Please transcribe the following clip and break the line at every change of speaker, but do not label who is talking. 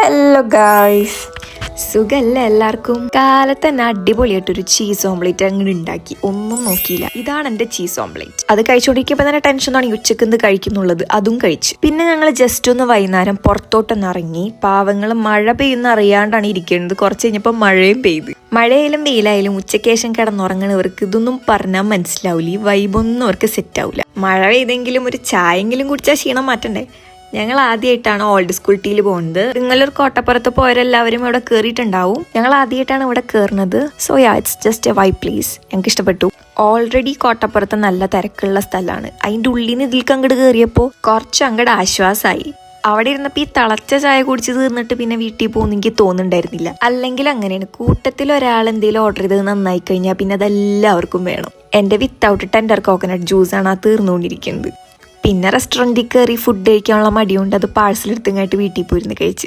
Hello guys, സുഖല്ല എല്ലാവർക്കും. കാലത്ത് തന്നെ അടിപൊളിയായിട്ടൊരു ചീസ് ഓംപ്ലേറ്റ് അങ്ങനെ ഉണ്ടാക്കി, ഒന്നും നോക്കിയില്ല. ഇതാണ് എൻ്റെ ചീസ് ഓംപ്ലേറ്റ്. അത് കഴിച്ചുകൊണ്ടിരിക്കുമ്പോൾ തന്നെ ടെൻഷൻ തുടങ്ങി, ഉച്ചക്ക് കഴിക്കുന്നുള്ളത് അതും കഴിച്ചു. പിന്നെ ഞങ്ങൾ ജസ്റ്റ് ഒന്ന് വൈകുന്നേരം പുറത്തോട്ടൊന്ന് ഇറങ്ങി. പാവങ്ങൾ മഴ പെയ്യുന്ന അറിയാണ്ടാണ് ഇരിക്കുന്നത്. കുറച്ച് കഴിഞ്ഞപ്പോൾ മഴയും പെയ്ത്. മഴയായാലും വെയിലായാലും ഉച്ചക്കേശം കിടന്നുറങ്ങണവർക്ക് ഇതൊന്നും പറഞ്ഞാൽ മനസ്സിലാവില്ല. ഈ വൈബൊന്നും അവർക്ക് സെറ്റ് ആവില്ല. മഴ പെയ്തെങ്കിലും ഒരു ചായെങ്കിലും കുടിച്ചാൽ ക്ഷീണം മാറ്റണ്ടേ. ഞങ്ങൾ ആദ്യമായിട്ടാണ് ഓൾഡ് സ്കൂൾ ടീയിൽ പോകുന്നത്. നിങ്ങളൊരു കോട്ടപ്പുറത്ത് പോയവരെല്ലാവരും ഇവിടെ കയറിയിട്ടുണ്ടാവും. ഞങ്ങൾ ആദ്യമായിട്ടാണ് ഇവിടെ കയറുന്നത്. So it's just A vibe place. ഞങ്ങൾക്ക് ഇഷ്ടപ്പെട്ടു. ഓൾറെഡി കോട്ടപ്പുറത്ത് നല്ല തിരക്കുള്ള സ്ഥലമാണ്. അതിൻ്റെ ഉള്ളിൽ നിന്ന് ഇതിലേക്ക് അങ്ങോട്ട് കയറിയപ്പോൾ കുറച്ച് അങ്ങോട്ട് ആശ്വാസമായി. അവിടെ ഇരുന്നപ്പോൾ ഈ തിളച്ച ചായ കുടിച്ച് തീർന്നിട്ട് പിന്നെ വീട്ടിൽ പോകുന്ന എനിക്ക് തോന്നുന്നുണ്ടായിരുന്നില്ല. അല്ലെങ്കിൽ അങ്ങനെയാണ്, കൂട്ടത്തിൽ ഒരാൾ എന്തെങ്കിലും ഓർഡർ ചെയ്തത് നന്നായി കഴിഞ്ഞാൽ പിന്നെ അതെല്ലാവർക്കും വേണം. എൻ്റെ വിത്തൗട്ട് ടെൻഡർ കോക്കനട്ട് ജ്യൂസാണ് ആ തീർന്നുകൊണ്ടിരിക്കുന്നത്. പിന്നെ റെസ്റ്റോറൻറ്റിൽ കയറി ഫുഡ് കഴിക്കാനുള്ള മടിയുണ്ട്. അത് പാഴ്സൽ എടുത്തങ്ങായിട്ട് വീട്ടിൽ പോയിരുന്ന് കഴിച്ച്.